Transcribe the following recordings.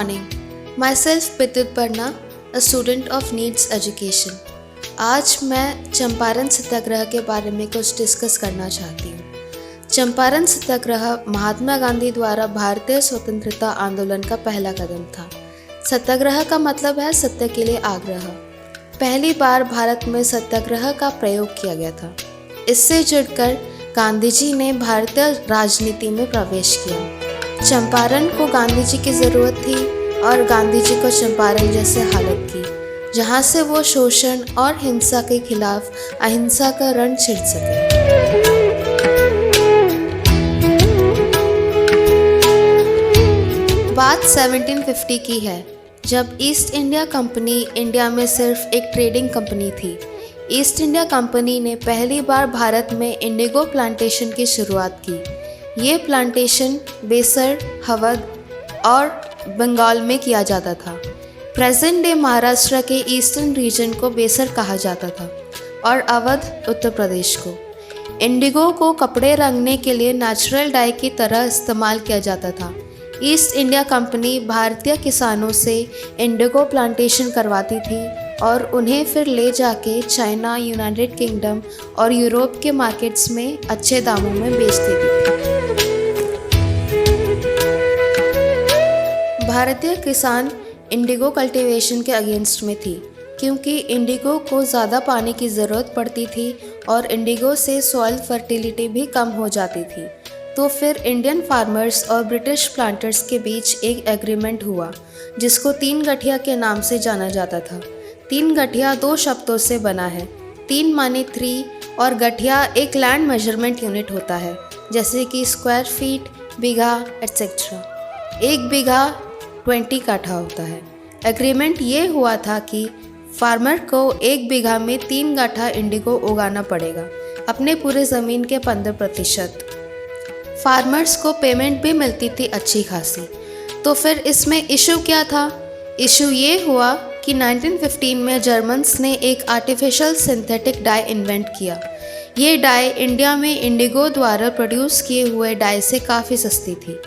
morning. Myself Pitit Parna, a student of Needs Education. आज मैं चंपारण सत्याग्रह के बारे में कुछ डिस्कस करना चाहती हूँ। चंपारण सत्याग्रह महात्मा गांधी द्वारा भारतीय स्वतंत्रता आंदोलन का पहला कदम था। सत्याग्रह का मतलब है सत्य के लिए आग्रह। पहली बार भारत में सत्याग्रह का प्रयोग किया गया था। इससे जुड़कर गांधी जी ने भारतीय राजनीति में प्रवेश किया। चंपारण को गांधी जी की ज़रूरत थी और गांधी जी को चंपारण जैसे हालत की, जहाँ से वो शोषण और हिंसा के खिलाफ अहिंसा का रण छिड़ सके। बात 1750 की है, जब ईस्ट इंडिया कंपनी इंडिया में सिर्फ एक ट्रेडिंग कंपनी थी। ईस्ट इंडिया कंपनी ने पहली बार भारत में इंडिगो प्लांटेशन की शुरुआत की। ये प्लांटेशन बेसर, हवद और बंगाल में किया जाता था। प्रेजेंट डे महाराष्ट्र के ईस्टर्न रीजन को बेसर कहा जाता था और अवध उत्तर प्रदेश को। इंडिगो को कपड़े रंगने के लिए नेचुरल डाई की तरह इस्तेमाल किया जाता था। ईस्ट इंडिया कंपनी भारतीय किसानों से इंडिगो प्लांटेशन करवाती थी और उन्हें फिर ले जाके चाइना, यूनाइटेड किंगडम और यूरोप के मार्केट्स में अच्छे दामों में बेचती थी। भारतीय किसान इंडिगो कल्टीवेशन के अगेंस्ट में थी, क्योंकि इंडिगो को ज़्यादा पानी की ज़रूरत पड़ती थी और इंडिगो से सॉइल फर्टिलिटी भी कम हो जाती थी। तो फिर इंडियन फार्मर्स और ब्रिटिश प्लांटर्स के बीच एक एग्रीमेंट हुआ, जिसको 3 गठिया के नाम से जाना जाता था। 3 गठिया 2 शब्दों से बना है। 3 माने 3 और गठिया एक लैंड मेजरमेंट यूनिट होता है, जैसे कि स्क्वायर फीट, बीघा एटसेट्रा। 1 बीघा 20 काठा होता है। एग्रीमेंट ये हुआ था कि फार्मर को 1 बीघा में 3 गाठा इंडिगो उगाना पड़ेगा, अपने पूरे ज़मीन के 15%। फार्मर्स को पेमेंट भी मिलती थी अच्छी खासी। तो फिर इसमें इशू क्या था? इशू ये हुआ कि 1915 में जर्मन्स ने एक आर्टिफिशियल सिंथेटिक डाई इन्वेंट किया। ये डाई इंडिया में इंडिगो द्वारा प्रोड्यूस किए हुए डाई से काफ़ी सस्ती थी।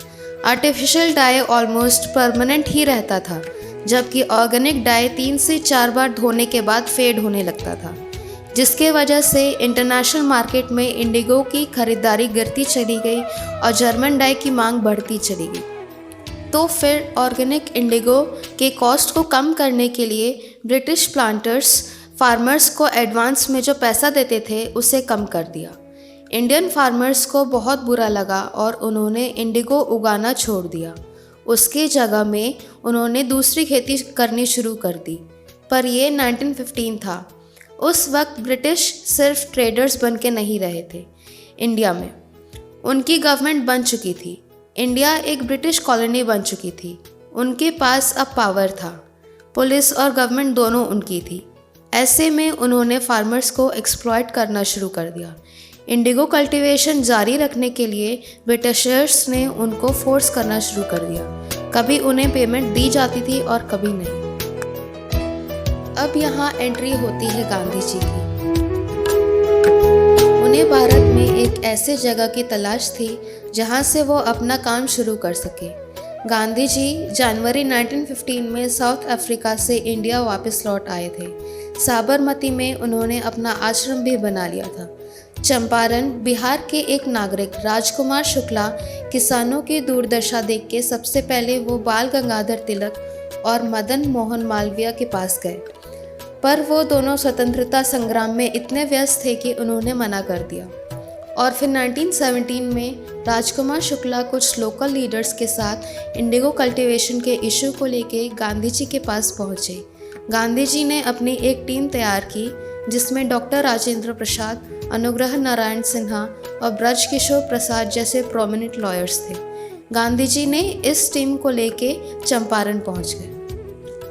आर्टिफिशियल डाई ऑलमोस्ट परमानेंट ही रहता था, जबकि ऑर्गेनिक डाई 3 से 4 बार धोने के बाद फेड होने लगता था, जिसके वजह से इंटरनेशनल मार्केट में इंडिगो की खरीदारी गिरती चली गई और जर्मन डाई की मांग बढ़ती चली गई। तो फिर ऑर्गेनिक इंडिगो के कॉस्ट को कम करने के लिए ब्रिटिश प्लांटर्स फार्मर्स को एडवांस में जो पैसा देते थे उसे कम कर दिया। इंडियन फार्मर्स को बहुत बुरा लगा और उन्होंने इंडिगो उगाना छोड़ दिया। उसकी जगह में उन्होंने दूसरी खेती करनी शुरू कर दी। पर ये 1915 था। उस वक्त ब्रिटिश सिर्फ ट्रेडर्स बन के नहीं रहे थे इंडिया में, उनकी गवर्नमेंट बन चुकी थी। इंडिया एक ब्रिटिश कॉलोनी बन चुकी थी। उनके पास अब पावर था, पुलिस और गवर्नमेंट दोनों उनकी थी। ऐसे में उन्होंने फार्मर्स को एक्सप्लॉइट करना शुरू कर दिया। इंडिगो कल्टीवेशन जारी रखने के लिए ब्रिटिशर्स ने उनको फोर्स करना शुरू कर दिया। कभी उन्हें पेमेंट दी जाती थी और कभी नहीं। अब यहाँ एंट्री होती है गांधी जी की। उन्हें भारत में एक ऐसे जगह की तलाश थी जहाँ से वो अपना काम शुरू कर सके। गांधी जी जनवरी 1915 में साउथ अफ्रीका से इंडिया वापस लौट आए थे। साबरमती में उन्होंने अपना आश्रम भी बना लिया था। चंपारण बिहार के एक नागरिक राजकुमार शुक्ला किसानों की दुर्दशा देख के सबसे पहले वो बाल गंगाधर तिलक और मदन मोहन मालवीय के पास गए, पर वो दोनों स्वतंत्रता संग्राम में इतने व्यस्त थे कि उन्होंने मना कर दिया। और फिर 1917 में राजकुमार शुक्ला कुछ लोकल लीडर्स के साथ इंडिगो कल्टीवेशन के इशू को लेके गांधी जी के पास पहुँचे। गांधी जी ने अपनी एक टीम तैयार की, जिसमें डॉक्टर राजेंद्र प्रसाद, अनुग्रह नारायण सिन्हा और ब्रज किशोर प्रसाद जैसे प्रोमिनेंट लॉयर्स थे। गांधी जी ने इस टीम को लेके चंपारण पहुंच गए।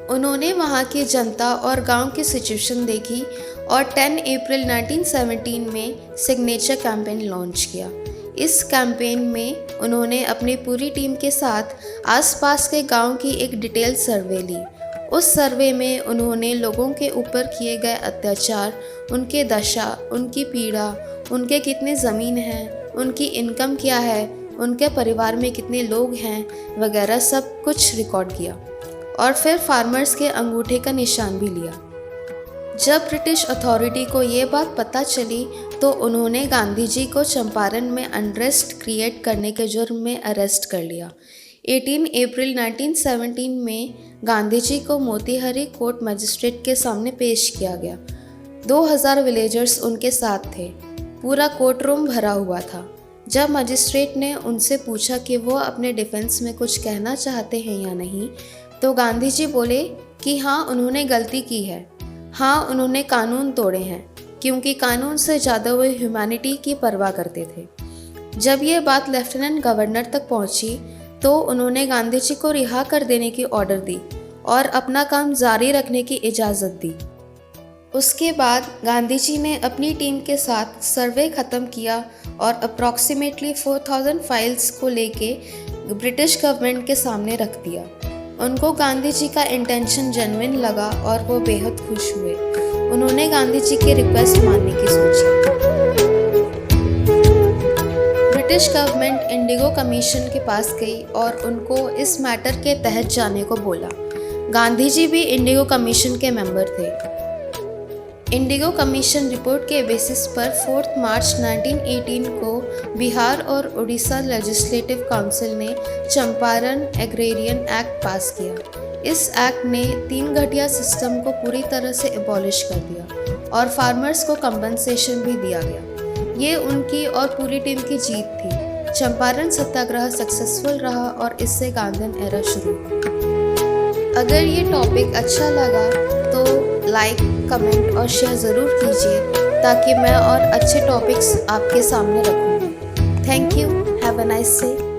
उन्होंने वहां की जनता और गांव की सिचुएशन देखी और 10 अप्रैल 1917 में सिग्नेचर कैंपेन लॉन्च किया। इस कैंपेन में उन्होंने अपनी पूरी टीम के साथ आसपास के गांव की एक डिटेल सर्वे ली। उस सर्वे में उन्होंने लोगों के ऊपर किए गए अत्याचार, उनके दशा, उनकी पीड़ा, उनके कितने ज़मीन हैं, उनकी इनकम क्या है, उनके परिवार में कितने लोग हैं वगैरह सब कुछ रिकॉर्ड किया। और फिर फार्मर्स के अंगूठे का निशान भी लिया। जब ब्रिटिश अथॉरिटी को ये बात पता चली तो उन्होंने गांधी जी को चंपारण में अनरेस्ट क्रिएट करने के जुर्म में अरेस्ट कर लिया। 18 अप्रैल 1917 में गांधी जी को मोतीहारी कोर्ट मजिस्ट्रेट के सामने पेश किया गया। 2000 विलेजर्स उनके साथ थे। पूरा कोर्ट रूम भरा हुआ था। जब मजिस्ट्रेट ने उनसे पूछा कि वो अपने डिफेंस में कुछ कहना चाहते हैं या नहीं, तो गांधी जी बोले कि हाँ, उन्होंने गलती की है। हाँ, उन्होंने कानून तोड़े हैं, क्योंकि कानून से ज़्यादा वो ह्यूमैनिटी की परवाह करते थे। जब ये बात लेफ्टिनेंट गवर्नर तक पहुंची तो उन्होंने गांधी जी को रिहा कर देने की ऑर्डर दी और अपना काम जारी रखने की इजाज़त दी। उसके बाद गांधी जी ने अपनी टीम के साथ सर्वे ख़त्म किया और अप्रॉक्सीमेटली 4000 फाइल्स को लेके ब्रिटिश गवर्नमेंट के सामने रख दिया। उनको गांधी जी का इंटेंशन जेन्युइन लगा और वो बेहद खुश हुए। उन्होंने गांधी जी की रिक्वेस्ट मानने की सोची। ब्रिटिश गवर्नमेंट इंडिगो कमीशन के पास गई और उनको इस मैटर के तहत जाने को बोला। गांधी जी भी इंडिगो कमीशन के मेंबर थे। इंडिगो कमीशन रिपोर्ट के बेसिस पर 4 मार्च 1918 को बिहार और उड़ीसा लेजिस्लेटिव काउंसिल ने चंपारण एग्रेरियन एक्ट पास किया। इस एक्ट ने 3 घटिया सिस्टम को पूरी तरह से एबॉलिश कर दिया और फार्मर्स को कंपनसेशन भी दिया गया। ये उनकी और पूरी टीम की जीत थी। चंपारण सत्याग्रह सक्सेसफुल रहा और इससे गांधीयन एरा शुरू हुआ। अगर ये टॉपिक अच्छा लगा तो लाइक, कमेंट और शेयर ज़रूर कीजिए ताकि मैं और अच्छे टॉपिक्स आपके सामने रखूँगी। Thank you. Have a nice day.